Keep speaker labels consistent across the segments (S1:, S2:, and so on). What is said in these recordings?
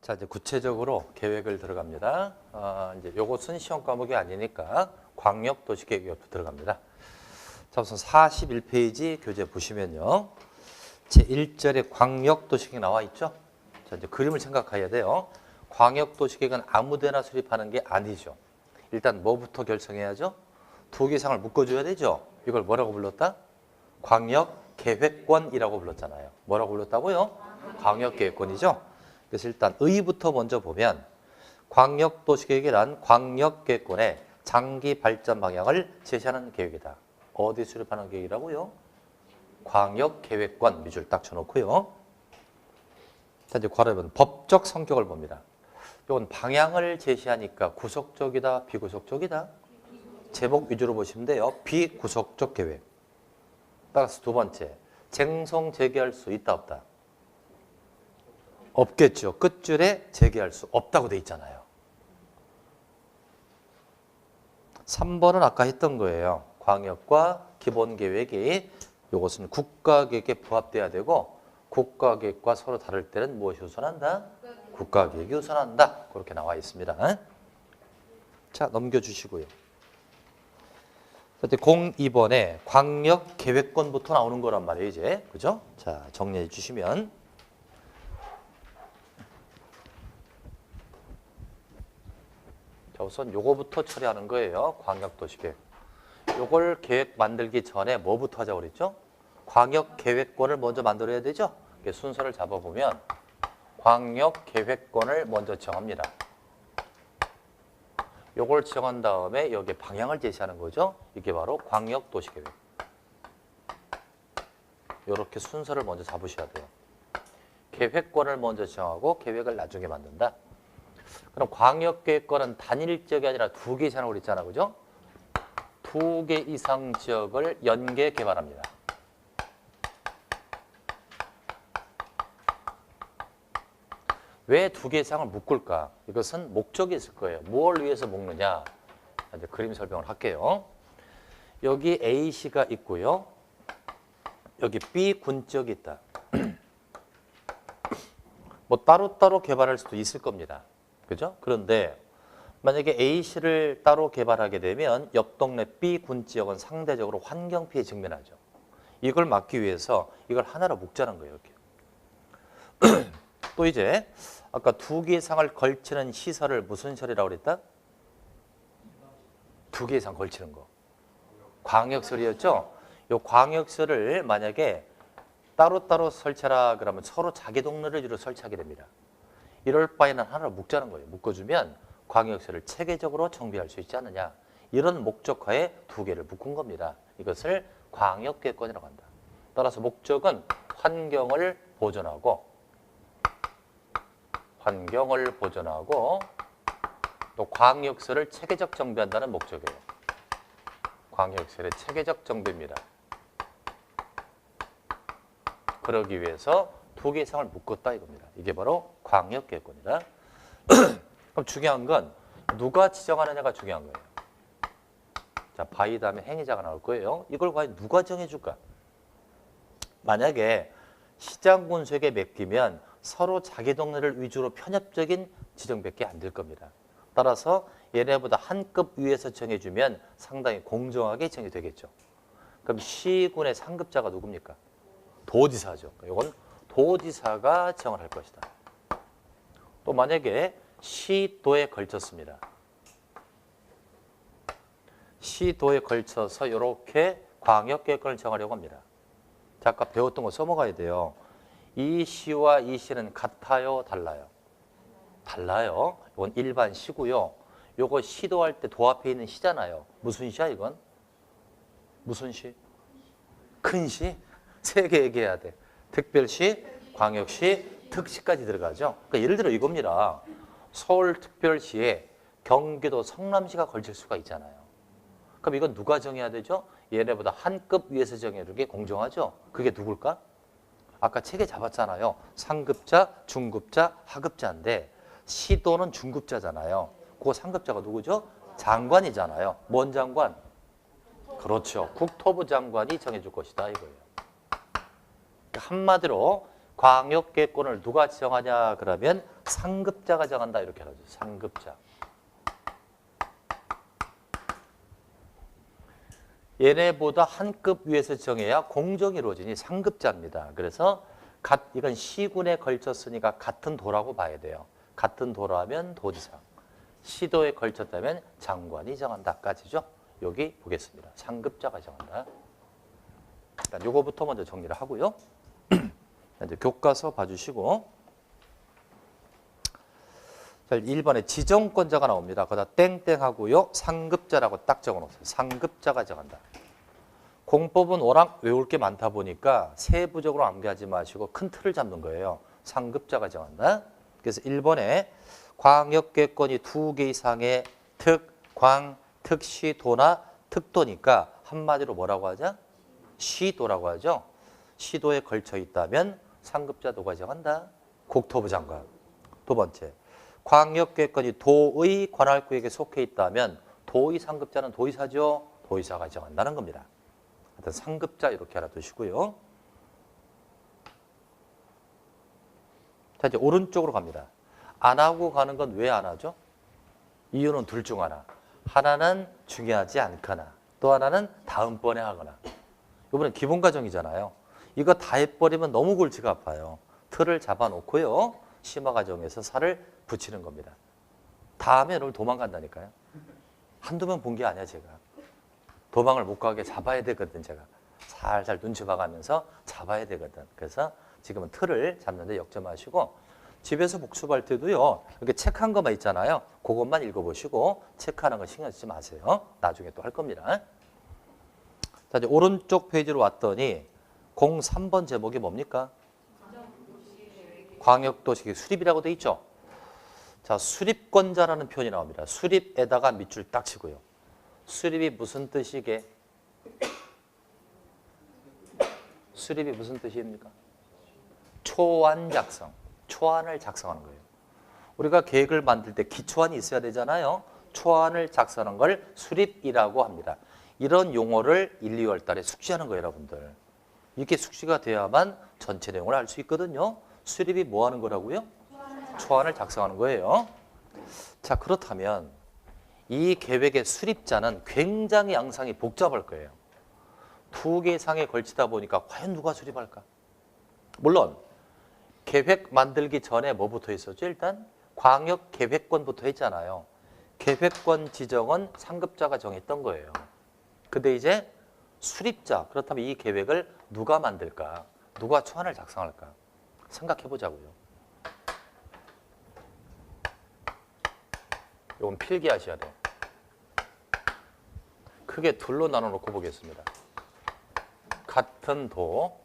S1: 자, 이제 구체적으로 계획을 들어갑니다. 이제 요것은 시험 과목이 아니니까 광역도시계획부터 들어갑니다. 자, 우선 41페이지 교재 보시면요. 제1절에 광역도시계획 나와 있죠? 자, 이제 그림을 생각해야 돼요. 광역도시계획은 아무데나 수립하는 게 아니죠. 일단 뭐부터 결성해야죠? 두 개 이상을 묶어줘야 되죠? 이걸 뭐라고 불렀다? 광역계획권이라고 불렀잖아요. 뭐라고 불렀다고요? 광역계획권이죠? 그래서 일단 의부터 먼저 보면 광역도시계획이란 광역계획권의 장기 발전 방향을 제시하는 계획이다. 어디 수립하는 계획이라고요? 광역계획권 밑줄 딱 쳐놓고요. 자, 이제 괄호는 법적 성격을 봅니다. 이건 방향을 제시하니까 구속적이다, 비구속적이다? 제목 위주로 보시면 돼요. 비구속적 계획. 따라서 두 번째, 쟁송 제기할 수 있다, 없다? 없겠죠. 끝줄에 제기할 수 없다고 돼 있잖아요. 3번은 아까 했던 거예요. 광역과 기본계획이 이것은 국가계획에 부합돼야 되고 국가계획과 서로 다를 때는 무엇이 우선한다? 국가계획이 우선한다. 그렇게 나와 있습니다. 자, 넘겨주시고요. 02번에 광역계획권부터 나오는 거란 말이에요. 이제. 그죠? 자, 정리해 주시면 자, 우선 요거부터 처리하는 거예요. 광역도시계획. 요걸 계획 만들기 전에 뭐부터 하자고 그랬죠? 광역계획권을 먼저 만들어야 되죠? 순서를 잡아보면 광역계획권을 먼저 정합니다. 요걸 정한 다음에 여기에 방향을 제시하는 거죠. 이게 바로 광역도시계획. 요렇게 순서를 먼저 잡으셔야 돼요. 계획권을 먼저 정하고 계획을 나중에 만든다. 그럼 광역계획권은 단일 지역이 아니라 두 개 이상으로 그랬잖아, 그죠? 두 개 이상 지역을 연계 개발합니다. 왜 두 개 이상을 묶을까? 이것은 목적이 있을 거예요. 뭘 위해서 묶느냐? 이제 그림 설명을 할게요. 여기 A시가 있고요. 여기 B 군지역이 있다. 뭐 따로따로 개발할 수도 있을 겁니다. 그죠? 그런데 만약에 A시를 따로 개발하게 되면 옆 동네 B 군지역은 상대적으로 환경 피해에 직면하죠. 이걸 막기 위해서 이걸 하나로 묶자는 거예요. 이렇게. 또 이제 아까 두 개 이상을 걸치는 시설을 무슨 시설이라고 그랬다? 두 개 이상 걸치는 거. 광역시설이었죠? 이 광역시설을 만약에 따로따로 설치하라 그러면 서로 자기 동네를 위주로 설치하게 됩니다. 이럴 바에는 하나로 묶자는 거예요. 묶어주면 광역시설을 체계적으로 정비할 수 있지 않느냐. 이런 목적하에 두 개를 묶은 겁니다. 이것을 광역계획권이라고 한다. 따라서 목적은 환경을 보존하고 또 광역시설을 체계적 정비한다는 목적이에요. 광역시설의 체계적 정비입니다. 그러기 위해서 두 개 이상을 묶었다 이겁니다. 이게 바로 광역계획권이다. 그럼 중요한 건 누가 지정하느냐가 중요한 거예요. 자, 바이 다음에 행위자가 나올 거예요. 이걸 과연 누가 정해줄까? 만약에 시장군수에게 맡기면 서로 자기 동네를 위주로 편협적인 지정밖에 안 될 겁니다. 따라서 얘네보다 한 급 위에서 정해주면 상당히 공정하게 정해되겠죠. 그럼 시군의 상급자가 누굽니까? 도지사죠. 이건 도지사가 정을 할 것이다. 또 만약에 시도에 걸쳤습니다. 시도에 걸쳐서 이렇게 광역계획권을 정하려고 합니다. 자, 아까 배웠던 거 써먹어야 돼요. 이 시와 이 시는 같아요, 달라요? 달라요. 이건 일반 시고요. 요거 시도할 때 도 앞에 있는 시잖아요. 무슨 시야 이건? 무슨 시? 큰 시? 세 개 얘기해야 돼. 특별시, 광역시, 특시까지 들어가죠. 그러니까 예를 들어 이겁니다. 서울특별시에 경기도 성남시가 걸칠 수가 있잖아요. 그럼 이건 누가 정해야 되죠? 얘네보다 한 급 위에서 정해주는 게 공정하죠. 그게 누굴까? 아까 책에 잡았잖아요. 상급자, 중급자, 하급자인데 시도는 중급자잖아요. 그 상급자가 누구죠? 장관이잖아요. 뭔 장관? 그렇죠. 국토부 장관이 정해줄 것이다 이거예요. 한마디로 광역계획권을 누가 지정하냐 그러면 상급자가 정한다 이렇게 하죠. 상급자. 얘네보다 한 급 위에서 정해야 공정이 이루어지니 상급자입니다. 그래서 이건 시군에 걸쳤으니까 같은 도라고 봐야 돼요. 같은 도라면 도지사. 시도에 걸쳤다면 장관이 정한다까지죠. 여기 보겠습니다. 상급자가 정한다. 일단 요거부터 먼저 정리를 하고요. 이제 교과서 봐주시고. 자, 1번에 지정권자가 나옵니다. 거기다 땡땡하고요. 상급자라고 딱 적어놓으세요. 상급자가 정한다. 공법은 워낙 외울 게 많다 보니까 세부적으로 암기하지 마시고 큰 틀을 잡는 거예요. 상급자가 정한다. 그래서 1번에 광역계권이 2개 이상의 특, 광, 특시, 도나 특도니까 한마디로 뭐라고 하죠? 시도라고 하죠. 시도에 걸쳐 있다면 상급자 도가 정한다. 국토부 장관. 두 번째, 광역계권이 도의 관할구역에 속해 있다면 도의 상급자는 도의사죠. 도의사가 정한다는 겁니다. 하여튼 상급자 이렇게 알아두시고요. 자, 이제 오른쪽으로 갑니다. 안 하고 가는 건 왜 안 하죠? 이유는 둘 중 하나. 하나는 중요하지 않거나 또 하나는 다음번에 하거나. 이번엔 기본 과정이잖아요. 이거 다 해버리면 너무 골치가 아파요. 틀을 잡아놓고요. 심화 과정에서 살을 붙이는 겁니다. 다음에 여러분 도망간다니까요. 한두 번 본 게 아니야 제가. 도망을 못 가게 잡아야 되거든 제가. 살살 눈치 봐가면서 잡아야 되거든. 그래서 지금은 틀을 잡는데 역점하시고 집에서 복습할 때도요. 이렇게 체크한 것만 있잖아요. 그것만 읽어보시고 체크하는 거 신경 쓰지 마세요. 나중에 또 할 겁니다. 자, 이제 오른쪽 페이지로 왔더니 03번 제목이 뭡니까? 광역도시 수립이라고 돼 있죠. 자, 수립권자라는 표현이 나옵니다. 수립에다가 밑줄 딱 치고요. 수립이 무슨 뜻이게? 수립이 무슨 뜻입니까? 초안 작성. 초안을 작성하는 거예요. 우리가 계획을 만들 때 기초안이 있어야 되잖아요. 초안을 작성하는 걸 수립이라고 합니다. 이런 용어를 1, 2월 달에 숙지하는 거예요, 여러분들. 이렇게 숙지가 돼야만 전체 내용을 알 수 있거든요. 수립이 뭐 하는 거라고요? 초안을 작성하는 거예요. 자, 그렇다면 이 계획의 수립자는 굉장히 양상이 복잡할 거예요. 2개 이상에 걸치다 보니까 과연 누가 수립할까? 물론 계획 만들기 전에 뭐부터 있었죠? 일단 광역계획권부터 했잖아요. 계획권 지정은 상급자가 정했던 거예요. 근데 이제 수립자, 그렇다면 이 계획을 누가 만들까? 누가 초안을 작성할까? 생각해 보자고요. 이건 필기하셔야 돼요. 크게 둘로 나눠 놓고 보겠습니다. 같은 도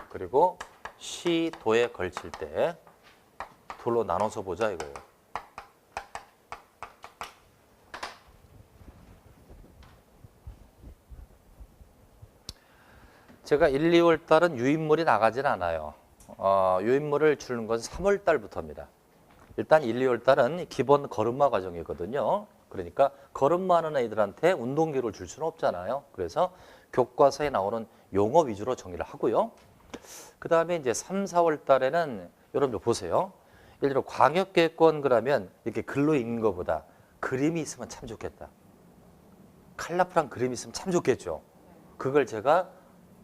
S1: 그리고 시도에 걸칠 때 둘로 나눠서 보자 이거예요. 제가 1, 2월 달은 유인물이 나가진 않아요. 유인물을 주는 것은 3월 달부터입니다. 일단 1, 2월 달은 기본 걸음마 과정이거든요. 그러니까 걸음마 하는 애들한테 운동기구를 줄 수는 없잖아요. 그래서 교과서에 나오는 용어 위주로 정리를 하고요. 그 다음에 이제 3, 4월 달에는 여러분들 보세요. 예를 들어 광역계획권 그러면 이렇게 글로 읽는 것보다 그림이 있으면 참 좋겠다. 컬러풀한 그림이 있으면 참 좋겠죠. 그걸 제가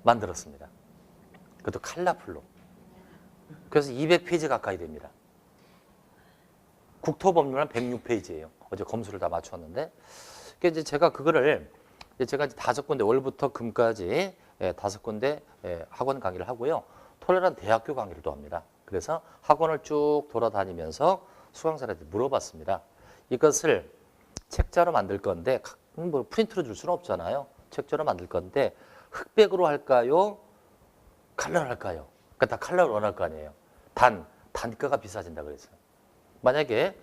S1: 만들었습니다. 그것도 컬러풀로. 그래서 200페이지 가까이 됩니다. 국토법률은 106페이지예요. 어제 검수를 다 맞췄는데, 그러니까 이제 제가 그거를 제가 5군데 월부터 금까지 5군데 학원 강의를 하고요. 토요일은 대학교 강의를 또 합니다. 그래서 학원을 쭉 돌아다니면서 수강생한테 물어봤습니다. 이것을 책자로 만들 건데 뭐 프린트로 줄 수는 없잖아요. 책자로 만들 건데 흑백으로 할까요? 컬러로 할까요? 그러니까 다 컬러를 원할 거 아니에요. 단가가 비싸진다 그랬어요. 만약에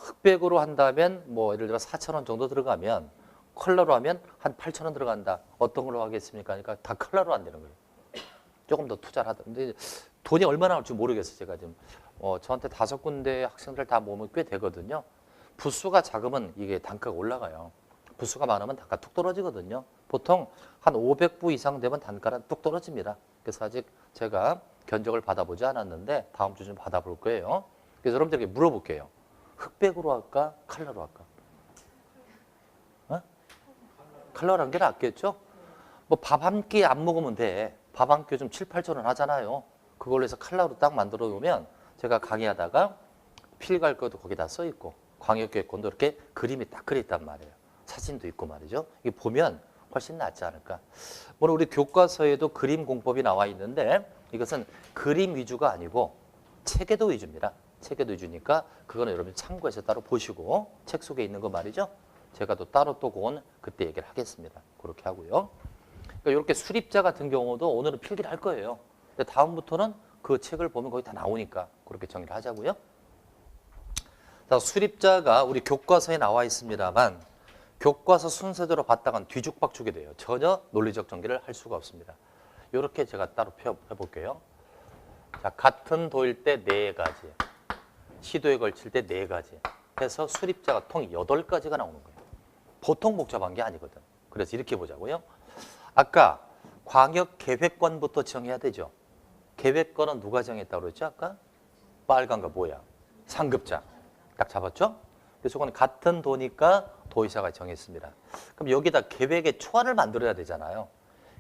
S1: 흑백으로 한다면 뭐 예를 들어 4,000원 정도 들어가면 컬러로 하면 한 8,000원 들어간다. 어떤 걸로 하겠습니까? 그러니까 다 컬러로 안 되는 거예요. 조금 더 투자를 하던데 돈이 얼마나 나올지 모르겠어요. 제가 지금 저한테 5군데 학생들 다 모으면 꽤 되거든요. 부수가 작으면 이게 단가가 올라가요. 부수가 많으면 단가 뚝 떨어지거든요. 보통 한 500부 이상 되면 단가는 뚝 떨어집니다. 그래서 아직 제가 견적을 받아보지 않았는데 다음 주 좀 받아볼 거예요. 그래서 여러분들에게 물어볼게요. 흑백으로 할까? 컬러로 할까? 어? 컬러로 하는 게 낫겠죠? 뭐 밥 한 끼 안 먹으면 돼. 밥 한 끼 좀 7, 8천 원 하잖아요. 그걸로 해서 컬러로 딱 만들어 놓으면 제가 강의하다가 필갈 것도 거기다 써 있고 광역계획권도 이렇게 그림이 딱 그려 있단 말이에요. 사진도 있고 말이죠. 이게 보면 훨씬 낫지 않을까. 물론 우리 교과서에도 그림 공법이 나와 있는데 이것은 그림 위주가 아니고 체계도 위주입니다. 체계도 위주니까 그거는 여러분 참고해서 따로 보시고 책 속에 있는 거 말이죠. 제가 또 따로 또 그건 그때 얘기를 하겠습니다. 그렇게 하고요. 그러니까 이렇게 수립자 같은 경우도 오늘은 필기를 할 거예요. 근데 다음부터는 그 책을 보면 거기 다 나오니까 그렇게 정리를 하자고요. 자, 수립자가 우리 교과서에 나와 있습니다만 교과서 순서대로 봤다간 뒤죽박죽이 돼요. 전혀 논리적 전개를 할 수가 없습니다. 이렇게 제가 따로 해볼게요. 자, 같은 도일 때 4가지, 시도에 걸칠 때 4가지 해서 수립자가 통 8가지가 나오는 거예요. 보통 복잡한 게 아니거든. 그래서 이렇게 보자고요. 아까 광역계획권부터 정해야 되죠. 계획권은 누가 정했다고 그랬죠? 아까 빨간 거 뭐야? 상급자. 딱 잡았죠? 그래서 그건 같은 도니까 도의사가 정했습니다. 그럼 여기다 계획의 초안을 만들어야 되잖아요.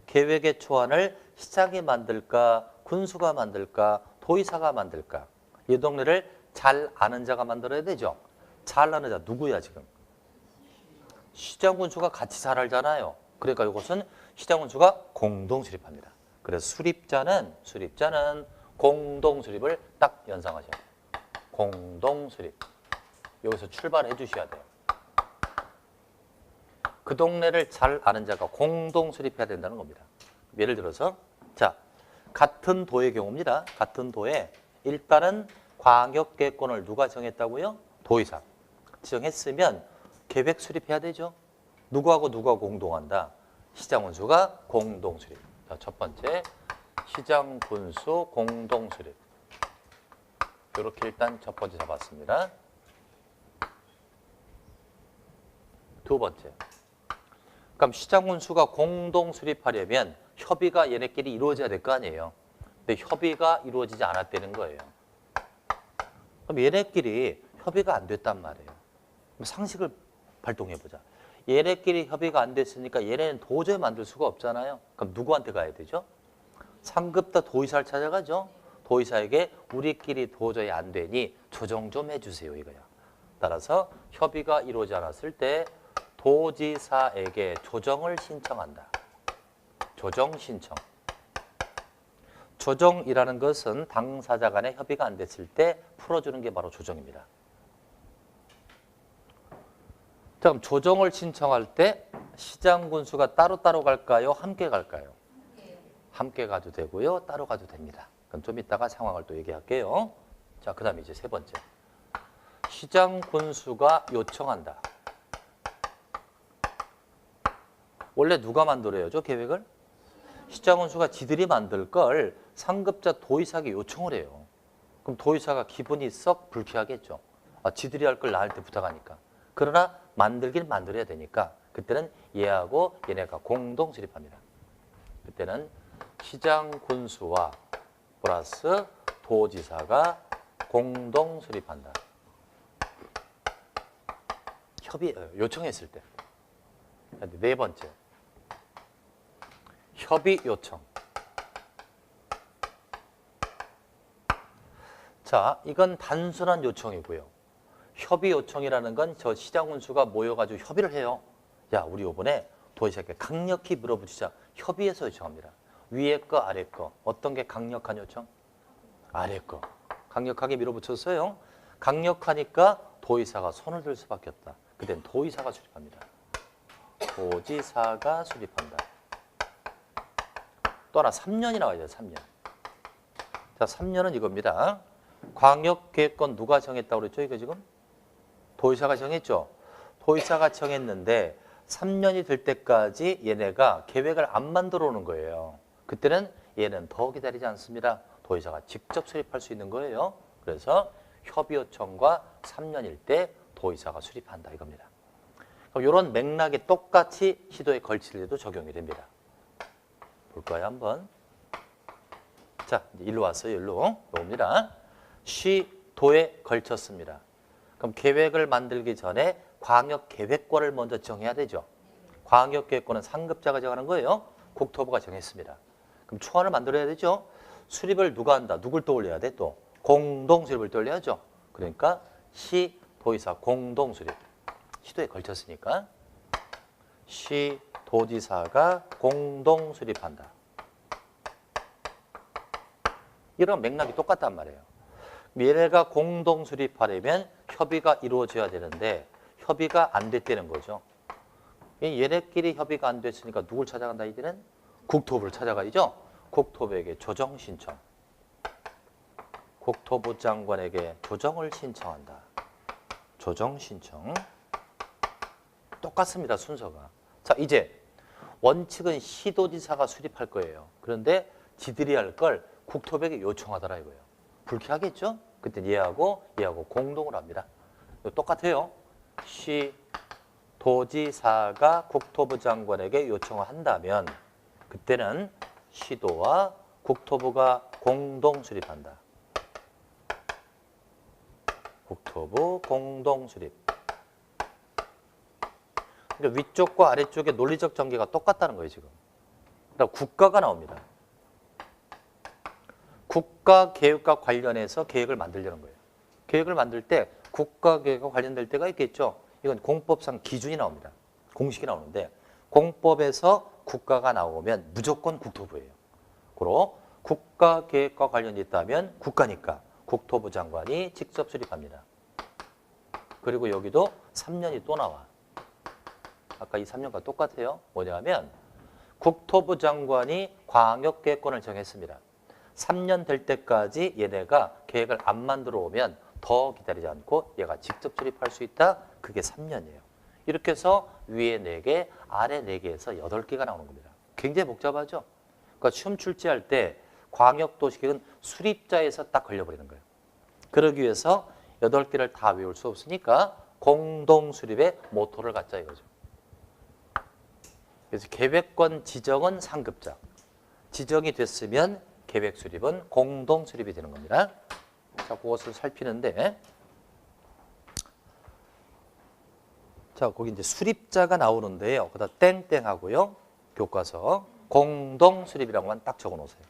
S1: 계획의 초안을 시장이 만들까, 군수가 만들까, 도의사가 만들까. 이 동네를 잘 아는 자가 만들어야 되죠. 잘 아는 자 누구야 지금? 시장 군수가 같이 잘 알잖아요. 그러니까 이것은 시장 군수가 공동 수립합니다. 그래서 수립자는 공동 수립을 딱 연상하셔야 돼요. 공동 수립. 여기서 출발해 주셔야 돼요. 그 동네를 잘 아는 자가 공동 수립해야 된다는 겁니다. 예를 들어서 자, 같은 도의 경우입니다. 같은 도에 일단은 광역계획권을 누가 정했다고요? 도의사. 정했으면 계획 수립해야 되죠. 누구하고 누가 공동한다? 시장군수가 공동 수립. 자, 첫 번째 시장군수 공동 수립. 이렇게 일단 첫 번째 잡았습니다. 두 번째. 그럼 시장군수가 공동 수립하려면 협의가 얘네끼리 이루어져야 될 거 아니에요. 근데 협의가 이루어지지 않았다는 거예요. 그럼 얘네끼리 협의가 안 됐단 말이에요. 그럼 상식을 발동해보자. 얘네끼리 협의가 안 됐으니까 얘네는 도저히 만들 수가 없잖아요. 그럼 누구한테 가야 되죠? 상급자 도의사를 찾아가죠. 도의사에게 우리끼리 도저히 안 되니 조정 좀 해주세요 이거야. 따라서 협의가 이루어지지 않았을 때 도지사에게 조정을 신청한다. 조정 신청. 조정이라는 것은 당사자 간의 협의가 안 됐을 때 풀어주는 게 바로 조정입니다. 자, 그럼 조정을 신청할 때 시장군수가 따로따로 갈까요? 함께 갈까요? 함께 가도 되고요. 따로 가도 됩니다. 그럼 좀 이따가 상황을 또 얘기할게요. 자, 그 다음에 이제 세 번째. 시장군수가 요청한다. 원래 누가 만들어야죠, 계획을? 시장군수가 지들이 만들 걸 상급자 도의사에게 요청을 해요. 그럼 도의사가 기분이 썩 불쾌하겠죠. 아, 지들이 할 걸 나한테 부탁하니까. 그러나 만들긴 만들어야 되니까 그때는 얘하고 얘네가 공동 수립합니다. 그때는 시장군수와 플러스 도지사가 공동 수립한다. 협의 요청했을 때. 네 번째. 협의 요청. 자, 이건 단순한 요청이고요. 협의 요청이라는 건 저 시장군수가 모여가지고 협의를 해요. 야, 우리 이번에 도의사에게 강력히 물어붙이자. 협의해서 요청합니다. 위에 거, 아래 거. 어떤 게 강력한 요청? 아래 거. 강력하게 밀어붙였어요. 강력하니까 도의사가 손을 들 수밖에 없다. 그땐 도의사가 수립합니다. 도지사가 수립한다. 또 하나 3년이 나와야 돼요. 3년. 자, 3년은 이겁니다. 광역계획권 누가 정했다고 그랬죠? 이거 지금? 도의사가 정했죠? 도의사가 정했는데 3년이 될 때까지 얘네가 계획을 안 만들어 오는 거예요. 그때는 얘는 더 기다리지 않습니다. 도의사가 직접 수립할 수 있는 거예요. 그래서 협의 요청과 3년일 때 도의사가 수립한다 이겁니다. 그럼 이런 맥락에 똑같이 시도에 걸칠 때도 적용이 됩니다. 볼까요 한번? 자, 이제 일로 왔어요. 일로. 요겁니다. 시도에 걸쳤습니다. 그럼 계획을 만들기 전에 광역계획권을 먼저 정해야 되죠. 광역계획권은 상급자가 정하는 거예요. 국토부가 정했습니다. 그럼 초안을 만들어야 되죠. 수립을 누가 한다? 누굴 떠올려야 돼? 또 공동수립을 떠올려야죠. 그러니까 시도지사 공동수립. 시도에 걸쳤으니까 시도지사가 공동수립한다. 이런 맥락이 똑같단 말이에요. 얘네가 공동수립하려면 협의가 이루어져야 되는데 협의가 안 됐다는 거죠. 얘네끼리 협의가 안 됐으니까 누굴 찾아간다 이들은? 국토부를 찾아가야죠. 국토부에게 조정 신청. 국토부 장관에게 조정을 신청한다. 조정 신청. 똑같습니다. 순서가. 자, 이제 원칙은 시도지사가 수립할 거예요. 그런데 지들이 할 걸 국토부에게 요청하더라 이거예요. 불쾌하겠죠? 그때 얘하고 공동으로 합니다. 똑같아요. 시도지사가 국토부 장관에게 요청을 한다면 그때는 시도와 국토부가 공동 수립한다. 국토부 공동 수립. 그러니까 위쪽과 아래쪽의 논리적 전개가 똑같다는 거예요, 지금. 그러니까 국가가 나옵니다. 국가 계획과 관련해서 계획을 만들려는 거예요. 계획을 만들 때 국가 계획과 관련될 때가 있겠죠. 이건 공법상 기준이 나옵니다. 공식이 나오는데 공법에서 국가가 나오면 무조건 국토부예요. 그리고 국가 계획과 관련이 있다면 국가니까 국토부 장관이 직접 수립합니다. 그리고 여기도 3년이 또 나와. 아까 이 3년과 똑같아요. 뭐냐면 국토부 장관이 광역계획권을 정했습니다. 3년 될 때까지 얘네가 계획을 안 만들어 오면 더 기다리지 않고 얘가 직접 수립할 수 있다. 그게 3년이에요. 이렇게 해서 위에 4개, 아래 4개에서 8개가 나오는 겁니다. 굉장히 복잡하죠? 그러니까 시험 출제할 때 광역도시계획은 수립자에서 딱 걸려버리는 거예요. 그러기 위해서 8개를 다 외울 수 없으니까 공동수립의 모토를 갖자 이거죠. 그래서 계획권 지정은 상급자. 지정이 됐으면 계획 수립은 공동 수립이 되는 겁니다. 자, 그것을 살피는데, 자, 거기 이제 수립자가 나오는데요. 그다 땡땡하고요. 교과서 공동 수립이라고만 딱 적어 놓으세요.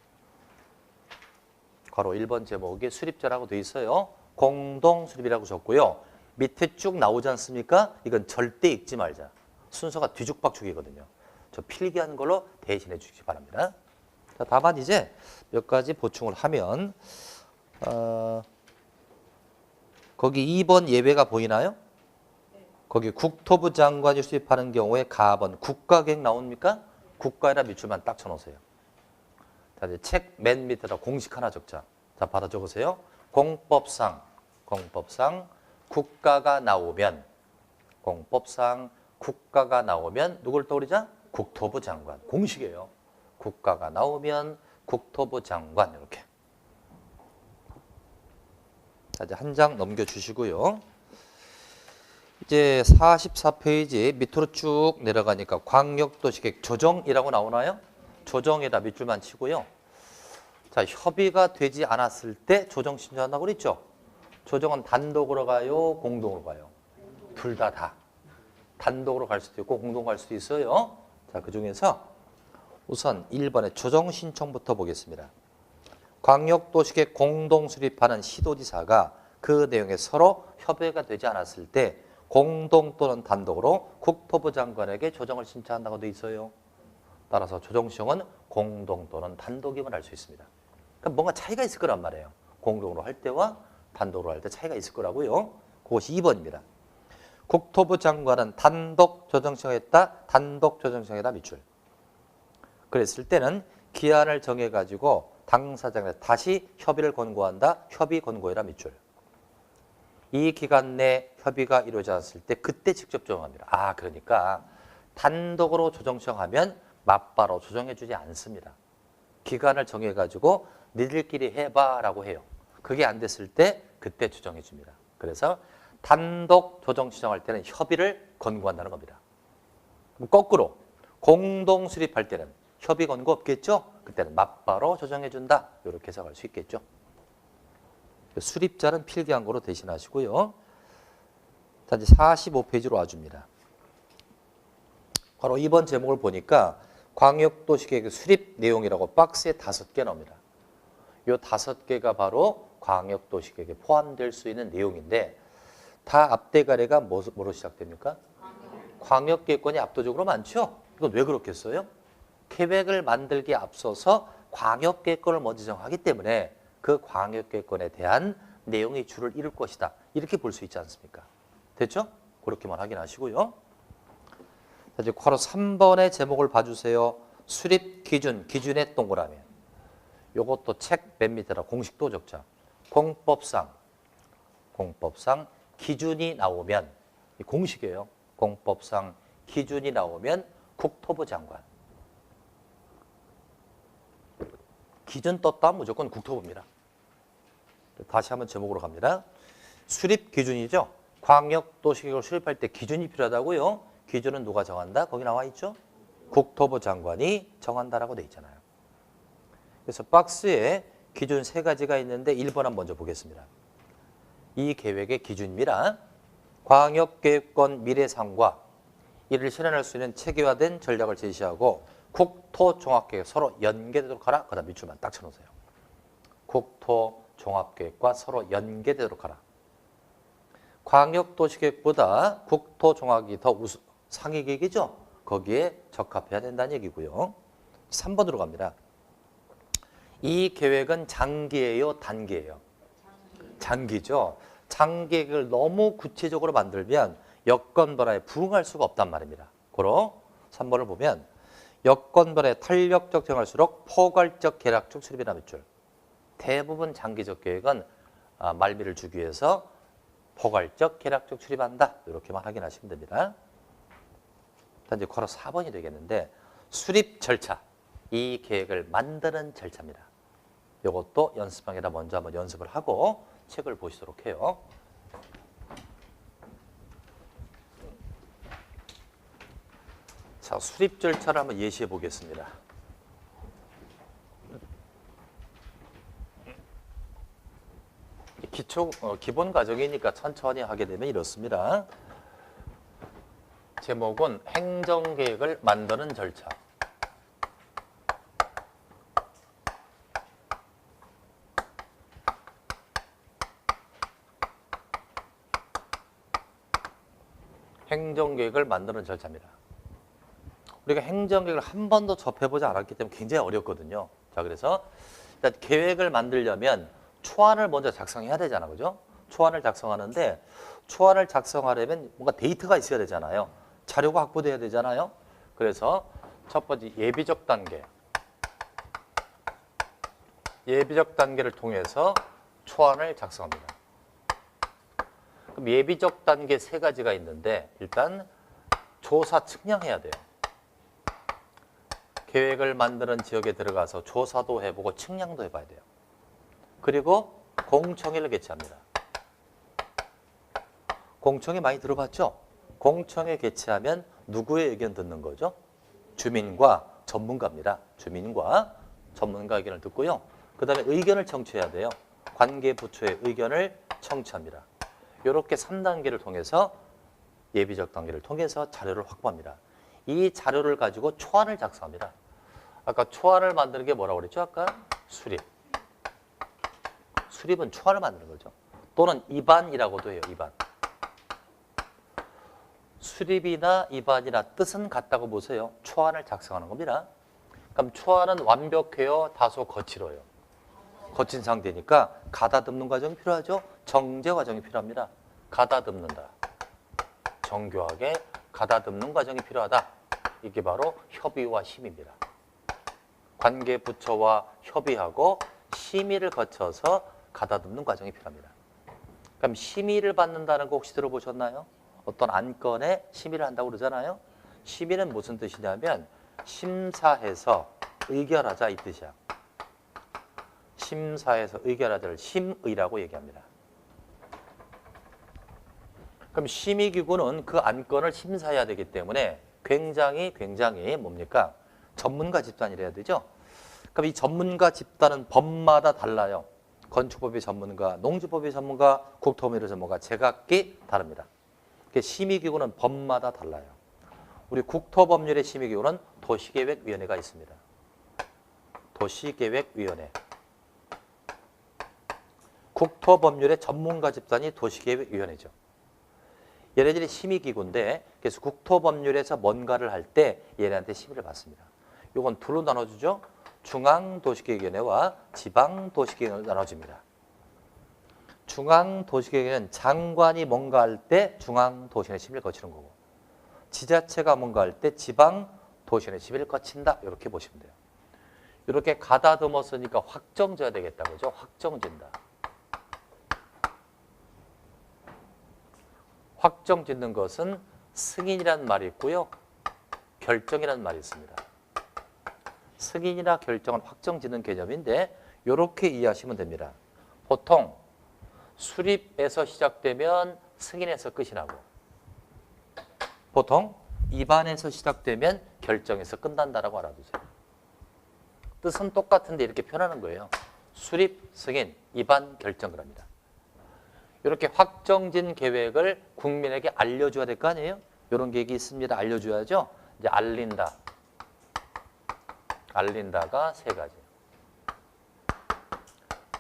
S1: 괄호 1번 제목에 수립자라고 돼 있어요. 공동 수립이라고 적고요. 밑에 쭉 나오지 않습니까? 이건 절대 읽지 말자. 순서가 뒤죽박죽이거든요. 저 필기한 걸로 대신해 주시기 바랍니다. 자, 다만 이제 몇 가지 보충을 하면 거기 2번 예외가 보이나요? 거기 국토부 장관이 수립하는 경우에 가번 국가계획 나옵니까? 국가에다 밑줄만 딱 쳐놓으세요. 자, 이제 책 맨 밑에다 공식 하나 적자. 자, 받아 적으세요. 공법상 국가가 나오면 누굴 떠올리자? 국토부 장관. 공식이에요. 국가가 나오면 국토부 장관 이렇게. 자, 이제 한 장 넘겨주시고요. 이제 44페이지 밑으로 쭉 내려가니까 광역도시계획 조정이라고 나오나요? 조정에다 밑줄만 치고요. 자, 협의가 되지 않았을 때 조정 신청한다고 그랬죠? 조정은 단독으로 가요? 공동으로 가요? 둘 다. 단독으로 갈 수도 있고 공동으로 갈 수도 있어요. 자, 그중에서 우선 1번의 조정 신청부터 보겠습니다. 광역도시계획 공동 수립하는 시도지사가 그 내용에 서로 협의가 되지 않았을 때 공동 또는 단독으로 국토부 장관에게 조정을 신청한다고 되어 있어요. 따라서 조정 신청은 공동 또는 단독이면 할 수 있습니다. 그러니까 뭔가 차이가 있을 거란 말이에요. 공동으로 할 때와 단독으로 할 때 차이가 있을 거라고요. 그것이 2번입니다. 국토부 장관은 단독 조정 신청했다. 단독 조정 신청에다 밑줄. 그랬을 때는 기한을 정해가지고 당사자에 다시 협의를 권고한다. 협의 권고해라 밑줄. 이 기간 내 협의가 이루어지지 않았을 때 그때 직접 조정합니다. 아, 그러니까 단독으로 조정 신청하면 맞바로 조정해주지 않습니다. 기간을 정해가지고 니들끼리 해봐라고 해요. 그게 안 됐을 때 그때 조정해줍니다. 그래서 단독 조정 신청할 때는 협의를 권고한다는 겁니다. 거꾸로 공동 수립할 때는 협의 건 거 없겠죠? 그때는 맞바로 조정해준다. 이렇게 해석할 수 있겠죠. 수립자는 필기한거로 대신하시고요. 자, 이제 45페이지로 와줍니다. 바로 이번 제목을 보니까 광역도시계획 수립 내용이라고 박스에 5개 나옵니다. 이 5개가 바로 광역도시계획에 포함될 수 있는 내용인데 다 앞대가리가 뭐로 시작됩니까? 광역계획권이 압도적으로 많죠? 이건 왜 그렇겠어요? 계획을 만들기에 앞서서 광역계획권을 먼저 정하기 때문에 그 광역계획권에 대한 내용이 주를 이룰 것이다. 이렇게 볼 수 있지 않습니까? 됐죠? 그렇게만 확인하시고요. 이제 바로 3번의 제목을 봐주세요. 수립 기준, 기준의 동그라미. 요것도 책 맨 밑에다 공식도 적자. 공법상 기준이 나오면, 공식이에요. 공법상 기준이 나오면 국토부 장관. 기준 떴다 무조건 국토부입니다. 다시 한번 제목으로 갑니다. 수립 기준이죠. 광역도시계획을 수립할 때 기준이 필요하다고요. 기준은 누가 정한다? 거기 나와 있죠. 국토부 장관이 정한다라고 돼 있잖아요. 그래서 박스에 기준 3가지가 있는데 1번 먼저 보겠습니다. 이 계획의 기준입니다. 광역계획권 미래상과 이를 실현할 수 있는 체계화된 전략을 제시하고 국토종합계획 서로 연계되도록 하라. 그 다음 밑줄만 딱 쳐놓으세요. 국토종합계획과 서로 연계되도록 하라. 광역도시계획보다 국토종합이 더 상위 계획이죠. 거기에 적합해야 된다는 얘기고요. 3번으로 갑니다. 이 계획은 장기예요, 단기예요? 장기죠. 장기계획을 너무 구체적으로 만들면 여건 변화에 부응할 수가 없단 말입니다. 고로 3번을 보면 여건 변화에 탄력적 대응할수록 포괄적 계략적 수립이나 밑줄. 대부분 장기적 계획은 말미를 주기 위해서 포괄적 계략적 수립한다. 이렇게만 확인하시면 됩니다. 이제 괄호 4번이 되겠는데 수립 절차. 이 계획을 만드는 절차입니다. 이것도 연습방에다 먼저 한번 연습을 하고 책을 보시도록 해요. 자, 수립 절차를 한번 예시해 보겠습니다. 기본 과정이니까 천천히 하게 되면 이렇습니다. 제목은 행정계획을 만드는 절차. 행정계획을 만드는 절차입니다. 우리가 행정계획을 한 번도 접해보지 않았기 때문에 굉장히 어렵거든요. 자, 그래서 일단 계획을 만들려면 초안을 먼저 작성해야 되잖아, 그죠? 초안을 작성하는데 초안을 작성하려면 뭔가 데이터가 있어야 되잖아요. 자료가 확보돼야 되잖아요. 그래서 첫 번째 예비적 단계. 예비적 단계를 통해서 초안을 작성합니다. 그럼 예비적 단계 3가지가 있는데 일단 조사 측량해야 돼요. 계획을 만드는 지역에 들어가서 조사도 해보고 측량도 해봐야 돼요. 그리고 공청회를 개최합니다. 공청회 많이 들어봤죠? 공청회 개최하면 누구의 의견 듣는 거죠? 주민과 전문가입니다. 주민과 전문가 의견을 듣고요. 그 다음에 의견을 청취해야 돼요. 관계부처의 의견을 청취합니다. 이렇게 3단계를 통해서 예비적 단계를 통해서 자료를 확보합니다. 이 자료를 가지고 초안을 작성합니다. 아까 초안을 만드는 게 뭐라고 그랬죠? 아까 수립. 수립은 초안을 만드는 거죠. 또는 입안이라고도 해요. 입안. 수립이나 입안이나 뜻은 같다고 보세요. 초안을 작성하는 겁니다. 그럼 초안은 완벽해요? 다소 거칠어요? 거친 상태니까 가다듬는 과정이 필요하죠. 정제 과정이 필요합니다. 가다듬는다. 정교하게 가다듬는 과정이 필요하다. 이게 바로 협의와 심의입니다. 관계부처와 협의하고 심의를 거쳐서 가다듬는 과정이 필요합니다. 그럼 심의를 받는다는 거 혹시 들어보셨나요? 어떤 안건에 심의를 한다고 그러잖아요. 심의는 무슨 뜻이냐면 심사해서 의결하자 이 뜻이야. 심사해서 의결하자를 심의라고 얘기합니다. 그럼 심의기구는 그 안건을 심사해야 되기 때문에 굉장히 뭡니까? 전문가 집단이래야 되죠. 그럼 이 전문가 집단은 법마다 달라요. 건축법의 전문가, 농지법의 전문가, 국토법의 전문가 제각기 다릅니다. 심의기구는 법마다 달라요. 우리 국토법률의 심의기구는 도시계획위원회가 있습니다. 도시계획위원회. 국토법률의 전문가 집단이 도시계획위원회죠. 얘네들이 심의기구인데 그래서 국토법률에서 뭔가를 할 때 얘네한테 심의를 받습니다. 이건 둘로 나눠주죠. 중앙도시계획위원회와 지방도시계획위원회로 나눠집니다. 중앙도시계획위원회는 장관이 뭔가 할 때 중앙도시계획위원회 심의를 거치는 거고 지자체가 뭔가 할 때 지방도시계획위원회 심의를 거친다. 이렇게 보시면 돼요. 이렇게 가다듬어 쓰니까 확정져야 되겠다. 그죠? 확정진다. 확정짓는 것은 승인이라는 말이 있고요. 결정이라는 말이 있습니다. 승인이나 결정은 확정짓는 개념인데 이렇게 이해하시면 됩니다. 보통 수립에서 시작되면 승인에서 끝이 나고 보통 입안에서 시작되면 결정에서 끝난다라고 알아두세요. 뜻은 똑같은데 이렇게 표현하는 거예요. 수립, 승인, 입안, 결정 그럽니다. 이렇게 확정진 계획을 국민에게 알려줘야 될 거 아니에요? 이런 계획이 있습니다. 알려줘야죠. 이제 알린다. 알린다가 세 가지.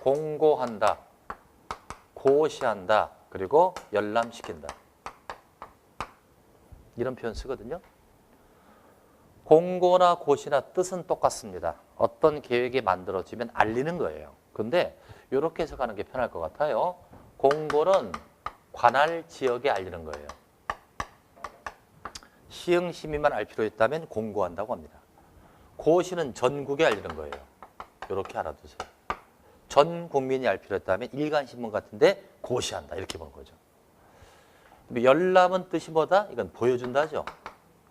S1: 공고한다. 고시한다. 그리고 열람시킨다. 이런 표현 쓰거든요. 공고나 고시나 뜻은 똑같습니다. 어떤 계획이 만들어지면 알리는 거예요. 근데 이렇게 해석하는 게 편할 것 같아요. 공고는 관할 지역에 알리는 거예요. 시흥 시민만 알 필요 있다면 공고한다고 합니다. 고시는 전국에 알리는 거예요. 이렇게 알아두세요. 전 국민이 알 필요 있다면 일간신문 같은데 고시한다. 이렇게 보는 거죠. 열람은 뜻이 뭐다? 이건 보여준다죠.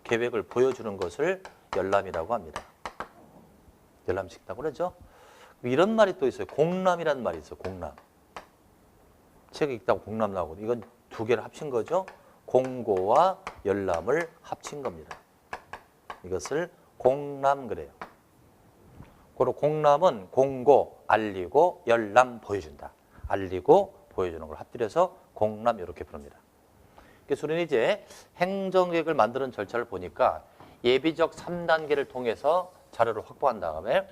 S1: 계획을 보여주는 것을 열람이라고 합니다. 열람시킨다고 그러죠. 이런 말이 또 있어요. 공람이라는 말이 있어요. 공람. 책에 읽다가 공람 나오거든요. 이건 두 개를 합친 거죠. 공고와 열람을 합친 겁니다. 이것을 공람 그래요. 그리고 공람은 공고, 알리고, 열람, 보여준다. 알리고, 보여주는 걸 합들여서 공람 이렇게 부릅니다. 그래서 우리는 이제 행정계획을 만드는 절차를 보니까 예비적 3단계를 통해서 자료를 확보한 다음에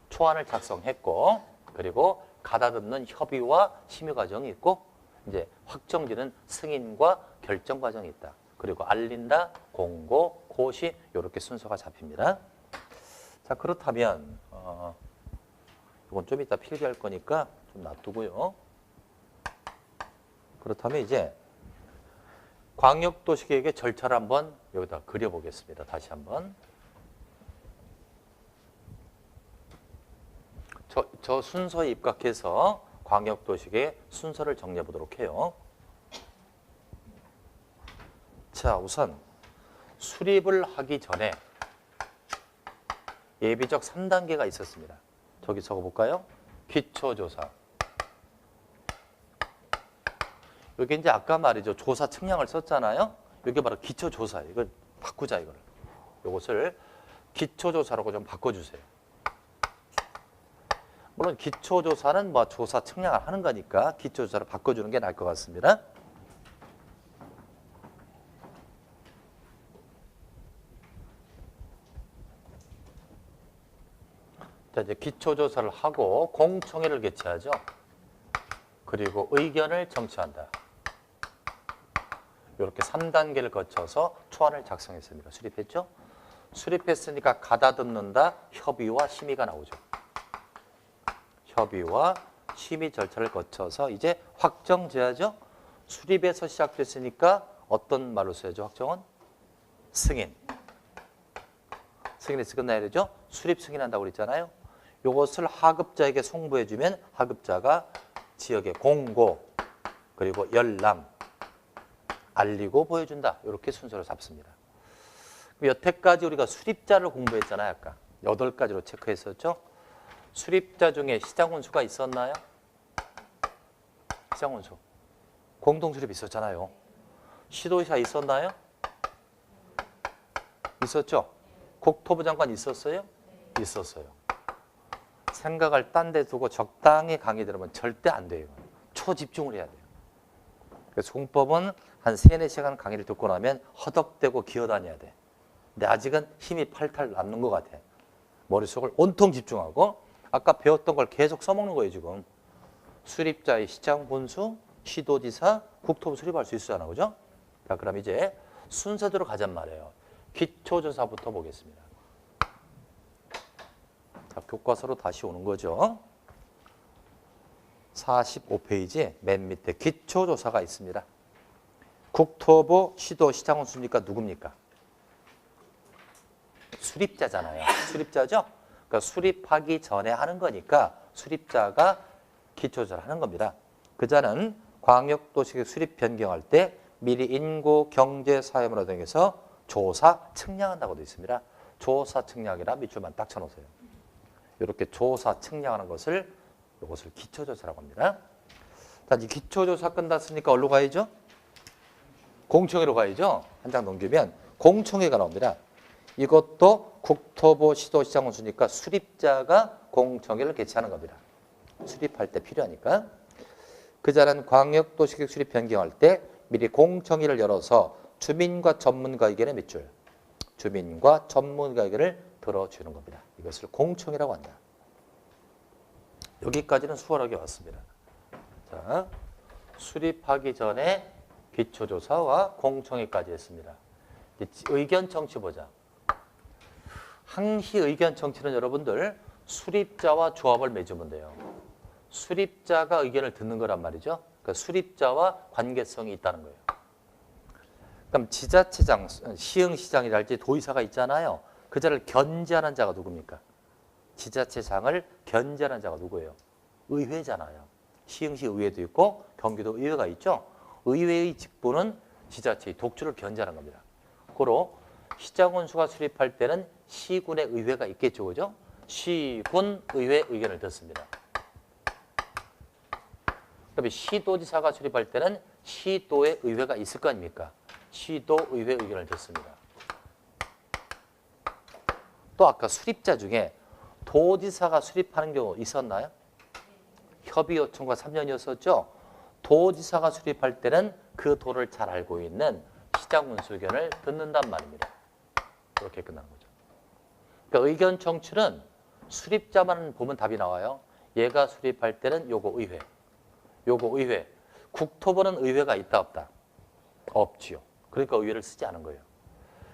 S1: 초안을 작성했고 그리고 가다듬는 협의와 심의 과정이 있고 이제 확정지는 승인과 결정 과정이 있다. 그리고 알린다, 공고, 고시 이렇게 순서가 잡힙니다. 자 그렇다면 이건 좀 이따 필기할 거니까 좀 놔두고요. 그렇다면 이제 광역도시계획의 절차를 한번 여기다 그려보겠습니다. 다시 한번. 저 순서에 입각해서 광역도시계획 순서를 정리해 보도록 해요. 자, 우선 수립을 하기 전에 예비적 3단계가 있었습니다. 저기 적어볼까요? 기초조사. 여기 이제 아까 말이죠. 조사 측량을 썼잖아요. 이게 바로 기초조사예요. 이걸 바꾸자, 이거를. 이것을 기초조사라고 좀 바꿔주세요. 물론 기초조사는 뭐 조사 측량을 하는 거니까 기초조사를 바꿔주는 게 나을 것 같습니다. 자, 이제 기초조사를 하고 공청회를 개최하죠. 그리고 의견을 정치한다. 이렇게 3단계를 거쳐서 초안을 작성했습니다. 수립했죠? 수립했으니까 가다듬는다, 협의와 심의가 나오죠. 협의와 심의 절차를 거쳐서 이제 확정제하죠. 수립에서 시작됐으니까 어떤 말로 써야죠? 확정은? 승인. 승인에서 끝나야 되죠? 수립 승인한다고 그랬잖아요. 이것을 하급자에게 송부해주면 하급자가 지역에 공고, 그리고 열람, 알리고 보여준다. 이렇게 순서를 잡습니다. 여태까지 우리가 수립자를 공부했잖아요. 아까 8가지로 체크했었죠. 수립자 중에 시장운수가 있었나요? 시장운수. 공동수립 있었잖아요. 시도지사 있었나요? 있었죠. 국토부 장관 있었어요? 있었어요. 생각을 딴 데 두고 적당히 강의 들으면 절대 안 돼요. 초집중을 해야 돼요. 그래서 공법은 한 3-4시간 강의를 듣고 나면 허덕대고 기어다녀야 돼. 근데 아직은 힘이 팔팔 남는 것 같아. 머릿속을 온통 집중하고 아까 배웠던 걸 계속 써먹는 거예요, 지금. 수립자의 시장 본수, 시도지사, 국토부 수립할 수 있잖아, 그죠? 자, 그럼 이제 순서대로 가잔 말이에요. 기초조사부터 보겠습니다. 자, 교과서로 다시 오는 거죠. 45페이지 맨 밑에 기초조사가 있습니다. 국토부, 시도, 시장은 수니까 누굽니까? 수립자잖아요. 수립자죠? 그러니까 수립하기 전에 하는 거니까 수립자가 기초조사를 하는 겁니다. 그자는 광역도시 수립 변경할 때 미리 인구, 경제, 사회문화 등에서 조사, 측량한다고 되어 있습니다. 조사, 측량이라 밑줄만 딱 쳐놓으세요. 이렇게 조사, 측량하는 것을 이것을 기초조사라고 합니다. 이 기초조사 끝났으니까 어디로 가야죠? 공청회로 가야죠. 한 장 넘기면 공청회가 나옵니다. 이것도 국토부, 시도, 시장은 수니까 수립자가 공청회를 개최하는 겁니다. 수립할 때 필요하니까. 그자는 광역도시 수립 변경할 때 미리 공청회를 열어서 주민과 전문가 의견의 밑줄. 주민과 전문가 의견을 들어주는 겁니다. 이것을 공청회라고 한다. 여기까지는 수월하게 왔습니다. 자, 수립하기 전에 기초조사와 공청회까지 했습니다. 의견 청취 보자. 항시 의견 청취는 여러분들 수립자와 조합을 맺으면 돼요. 수립자가 의견을 듣는 거란 말이죠. 그러니까 수립자와 관계성이 있다는 거예요. 그럼 지자체장, 시흥시장이랄지 도의사가 있잖아요. 그 자를 견제하는 자가 누굽니까? 지자체장을 견제하는 자가 누구예요? 의회잖아요. 시흥시 의회도 있고 경기도 의회가 있죠. 의회의 직분은 지자체의 독주를 견제하는 겁니다. 고로 시장원수가 수립할 때는 시군의 의회가 있겠죠. 그죠? 시군 의회 의견을 듣습니다. 그다음에 시도지사가 수립할 때는 시도의 의회가 있을 거 아닙니까? 시도 의회 의견을 듣습니다. 또 아까 수립자 중에 도지사가 수립하는 경우 있었나요? 협의 요청과 3년이었었죠. 도지사가 수립할 때는 그 도를 잘 알고 있는 시장군수 의견을 듣는단 말입니다. 이렇게 끝나는 거죠. 그러니까 의견 청취는 수립자만 보면 답이 나와요. 얘가 수립할 때는 요거 의회, 요거 의회. 국토부는 의회가 있다 없다? 없지요. 그러니까 의회를 쓰지 않은 거예요.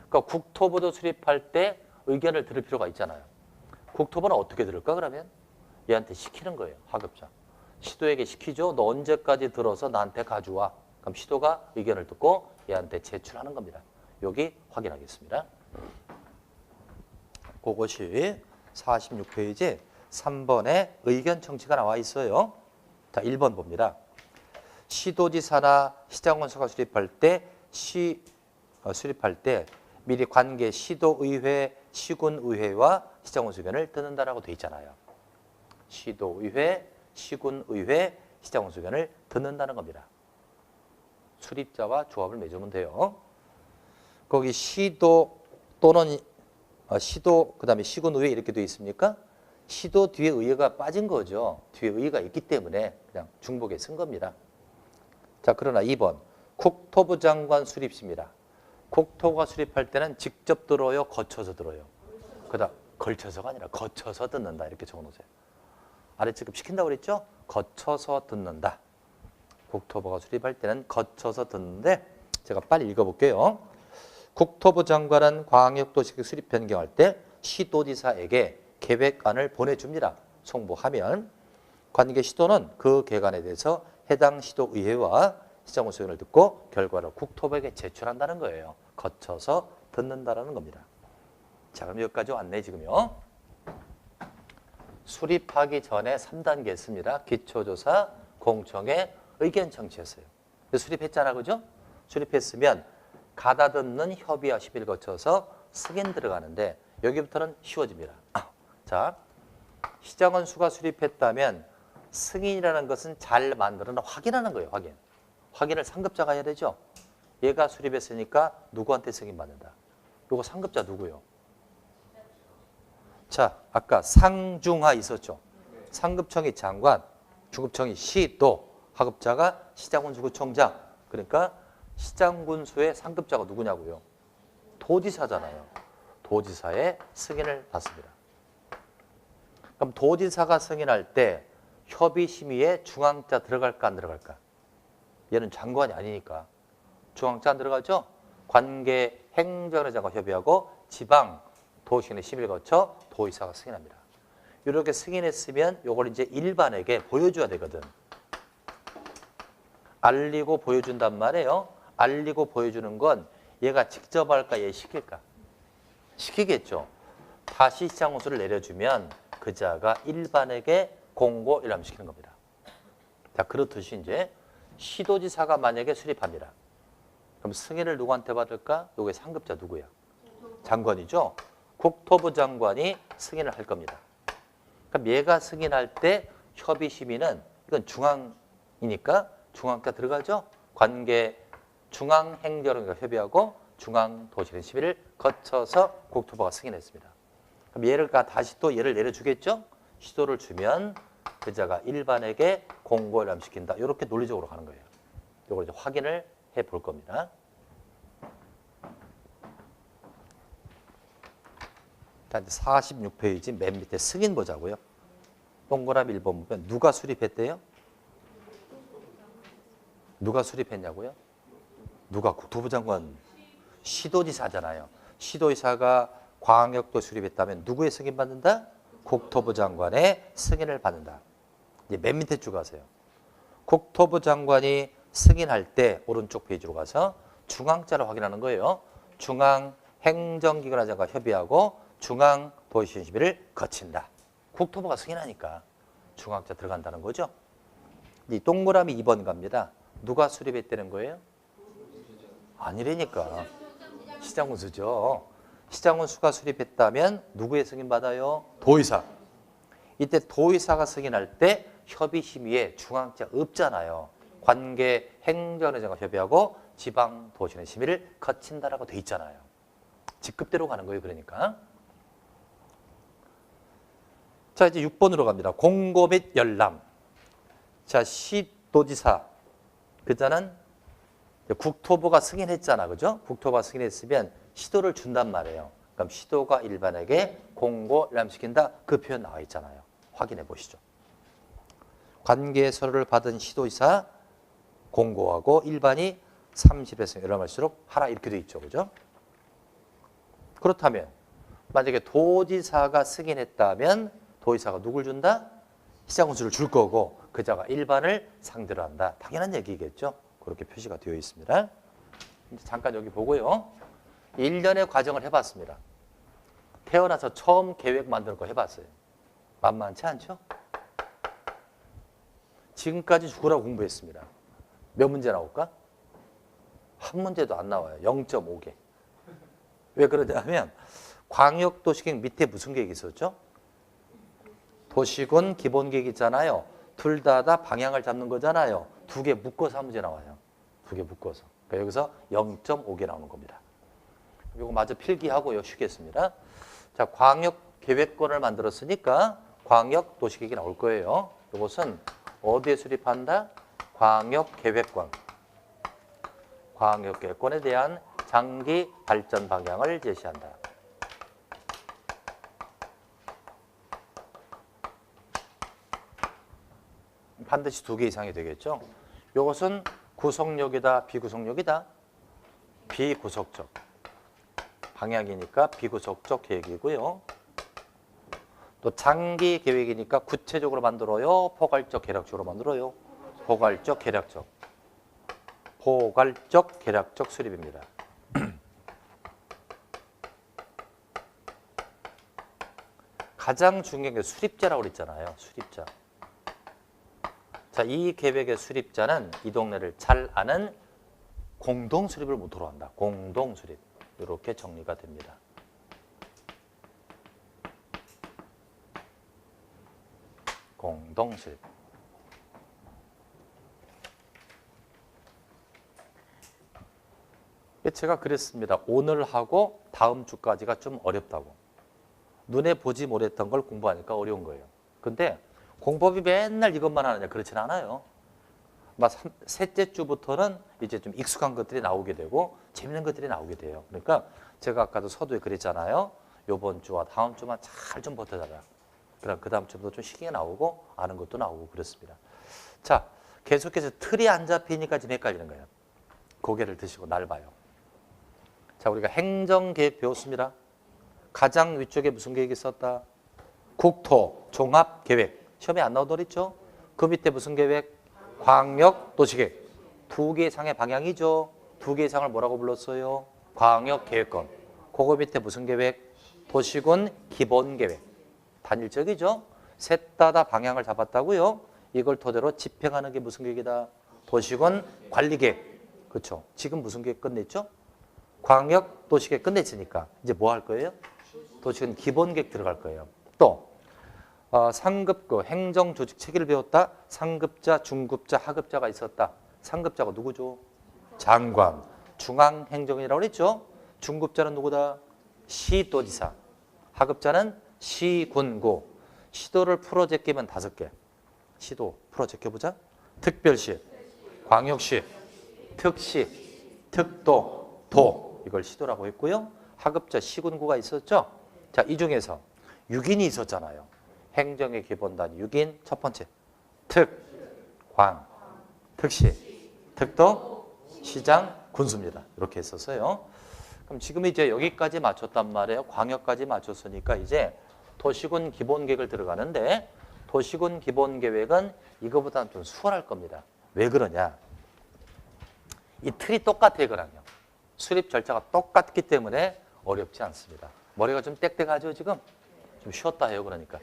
S1: 그러니까 국토부도 수립할 때 의견을 들을 필요가 있잖아요. 국토부는 어떻게 들을까 그러면? 얘한테 시키는 거예요. 하급자. 시도에게 시키죠. 너 언제까지 들어서 나한테 가져와. 그럼 시도가 의견을 듣고 얘한테 제출하는 겁니다. 여기 확인하겠습니다. 그것이 46페이지 3번에 의견 청취가 나와 있어요. 자, 1번 봅니다. 시도지사나 시장원수가 수립할 때 수립할 때 미리 관계 시도의회, 시군의회와 시장원수 의견을 듣는다라고 돼 있잖아요. 시도의회, 시군의회, 시장원수 의견을 듣는다는 겁니다. 수립자와 조합을 맺으면 돼요. 거기 시도 또는 시도 그다음에 시군의회 이렇게 돼 있습니까? 시도 뒤에 의회가 빠진 거죠. 뒤에 의회가 있기 때문에 그냥 중복에 쓴 겁니다. 자, 그러나 2번 국토부 장관 수립시입니다. 국토부가 수립할 때는 직접 들어요, 거쳐서 들어요. 그다음 걸쳐서가 아니라 거쳐서 듣는다 이렇게 적어놓으세요. 아래측급 시킨다고 그랬죠? 거쳐서 듣는다. 국토부가 수립할 때는 거쳐서 듣는데 제가 빨리 읽어볼게요. 국토부 장관은 광역도시 수립 변경할 때 시도지사에게 계획안을 보내줍니다. 송부하면 관계 시도는 그 계획안에 대해서 해당 시도의회와 시장원수 의견을 듣고 결과를 국토부에게 제출한다는 거예요. 거쳐서 듣는다라는 겁니다. 자, 그럼 여기까지 왔네 지금요. 수립하기 전에 3단계 했습니다. 기초조사, 공청회, 의견 청취했어요. 수립했잖아, 그죠? 수립했으면 가다듬는 협의와 심의를 거쳐서 승인 들어가는데 여기부터는 쉬워집니다. 자, 시장원수가 수립했다면 승인이라는 것은 잘 만들어나 확인하는 거예요. 확인을 상급자가 해야 되죠. 얘가 수립했으니까 누구한테 승인받는다. 이거 상급자 누구요? 자, 아까 상중하 있었죠. 상급청이 장관, 중급청이 시도, 하급자가 시장군수구청장. 그러니까 시장군수의 상급자가 누구냐고요? 도지사잖아요. 도지사의 승인을 받습니다. 그럼 도지사가 승인할 때 협의심의에 중앙자 들어갈까 안 들어갈까? 얘는 장관이 아니니까 중앙자 안 들어가죠? 관계 행정의장과 협의하고 지방 도시의 심의를 거쳐 도지사가 승인합니다. 이렇게 승인했으면 이걸 이제 일반에게 보여줘야 되거든. 알리고 보여준단 말이에요. 알리고 보여주는 건 얘가 직접 할까 얘 시킬까? 시키겠죠. 다시 시장군수를 내려주면 그자가 일반에게 공고 일람시키는 겁니다. 자, 그렇듯이 이제 시도지사가 만약에 수립합니다. 그럼 승인을 누구한테 받을까? 요게 상급자 누구야? 장관이죠. 국토부 장관이 승인을 할 겁니다. 그럼 얘가 승인할 때 협의심의는 이건 중앙이니까 중앙가 들어가죠. 관계 중앙행정과 협의하고 중앙도시는 심의를 거쳐서 국토부가 승인했습니다. 그럼 얘를 다시 또 얘를 내려주겠죠. 시도를 주면 그자가 일반에게 공고를 암시킨다. 이렇게 논리적으로 가는 거예요. 이걸 이제 확인을 해 볼 겁니다. 자, 이제 46페이지 맨 밑에 승인 보자고요. 동그라미 1번 보면 누가 수립했대요? 누가 수립했냐고요? 누가? 국토부 장관. 시도지사잖아요. 시도지사가 광역도 수립했다면 누구의 승인 받는다? 국토부 장관의 승인을 받는다. 이제 맨 밑에 쭉 가세요. 국토부 장관이 승인할 때 오른쪽 페이지로 가서 중앙자를 확인하는 거예요. 중앙행정기관장과 협의하고 중앙도시심의를 거친다. 국토부가 승인하니까 중앙자 들어간다는 거죠. 이 동그라미 2번 갑니다. 누가 수립했다는 거예요? 아니라니까. 시장군수죠. 시장군수가 수립했다면 누구의 승인 받아요? 도의사. 이때 도의사가 승인할 때 협의심의에 중앙자 없잖아요. 관계 행정의장과 협의하고 지방도시의 심의를 거친다라고 돼 있잖아요. 직급대로 가는 거예요. 그러니까. 자, 이제 6번으로 갑니다. 공고 및 열람. 자, 시도지사. 그자는 국토부가 승인했잖아. 그죠? 국토부가 승인했으면 시도를 준단 말이에요. 그럼 시도가 일반에게 공고 열람시킨다. 그 표현 나와 있잖아요. 확인해 보시죠. 관계 서류를 받은 시도지사 공고하고 일반이 30에서 열람할수록 하라 이렇게 돼 있죠. 그죠? 그렇다면 만약에 도지사가 승인했다면 도지사가 누굴 준다? 시장군수를 줄 거고 그자가 일반을 상대로 한다. 당연한 얘기겠죠. 그렇게 표시가 되어 있습니다. 이제 잠깐 여기 보고요. 1년의 과정을 해봤습니다. 태어나서 처음 계획 만드는 거 해봤어요. 만만치 않죠? 지금까지 죽으라고 공부했습니다. 몇 문제 나올까? 한 문제도 안 나와요. 0.5개. 왜 그러냐면 광역도시계획 밑에 무슨 계획이 있었죠? 도시군 기본계획이잖아요. 둘 다 방향을 잡는 거잖아요. 두 개 묶어서 한 문제 나와요. 두 개 묶어서. 그러니까 여기서 0.5개 나오는 겁니다. 이거 마저 필기하고요. 쉬겠습니다. 자, 광역계획권을 만들었으니까 광역도시계획이 나올 거예요. 이것은 어디에 수립한다? 광역계획권. 광역계획권에 대한 장기 발전 방향을 제시한다. 반드시 두 개 이상이 되겠죠. 이것은 구속력이다, 비구속력이다. 비구속적. 방향이니까 비구속적 계획이고요. 또 장기 계획이니까 구체적으로 만들어요. 포괄적, 계략적으로 만들어요. 포괄적, 계략적. 포괄적, 계략적 수립입니다. 가장 중요한 게 수립자라고 그랬잖아요. 수립자. 자, 이 계획의 수립자는 이 동네를 잘 아는 공동수립을 모토로 한다. 공동수립. 이렇게 정리가 됩니다. 공동수립. 제가 그랬습니다. 오늘 하고 다음 주까지가 좀 어렵다고. 눈에 보지 못했던 걸 공부하니까 어려운 거예요. 근데 공법이 맨날 이것만 하느냐 그렇진 않아요. 막 셋째 주부터는 이제 좀 익숙한 것들이 나오게 되고 재밌는 것들이 나오게 돼요. 그러니까 제가 아까도 서두에 그랬잖아요. 요번 주와 다음 주만 잘 좀 버텨달라. 그럼 그 다음 주부터 좀 쉬게 나오고 아는 것도 나오고 그렇습니다. 자, 계속해서 틀이 안 잡히니까 지금 헷갈리는 거예요. 고개를 드시고 날 봐요. 자, 우리가 행정계획 배웠습니다. 가장 위쪽에 무슨 계획이 있었다? 국토 종합계획. 시험에 안 나오더라 있죠? 그 밑에 무슨 계획? 광역도시계획. 두 개 이상의 방향이죠. 두 개 이상을 뭐라고 불렀어요? 광역계획권. 그거 밑에 무슨 계획? 도시군 기본계획. 단일적이죠? 셋 다 방향을 잡았다고요? 이걸 토대로 집행하는 게 무슨 계획이다? 도시군 관리계획. 그렇죠? 지금 무슨 계획 끝냈죠? 광역도시계획 끝냈으니까 이제 뭐 할 거예요? 도시군 기본계획 들어갈 거예요. 또 상급고 행정조직 체계를 배웠다. 상급자, 중급자, 하급자가 있었다. 상급자가 누구죠? 장관. 중앙행정이라고 그랬죠? 중급자는 누구다? 시도지사. 하급자는 시군구. 시도를 풀어 제끼면 5개. 시도 풀어 제껴보자. 특별시, 광역시, 특시, 특도, 도. 이걸 시도라고 했고요. 하급자 시군구가 있었죠. 자, 이 중에서 6인이 있었잖아요. 행정의 기본단 6인. 첫 번째 특, 광, 특시, 특도, 시장, 군수입니다. 이렇게 했었어요. 그럼 지금 이제 여기까지 맞췄단 말이에요. 광역까지 맞췄으니까 이제 도시군 기본계획을 들어가는데 도시군 기본계획은 이거보다는 좀 수월할 겁니다. 왜 그러냐? 이 틀이 똑같아요. 그랑요. 수립 절차가 똑같기 때문에 어렵지 않습니다. 머리가 좀 땡땡하죠 지금? 좀 쉬었다 해요. 그러니까.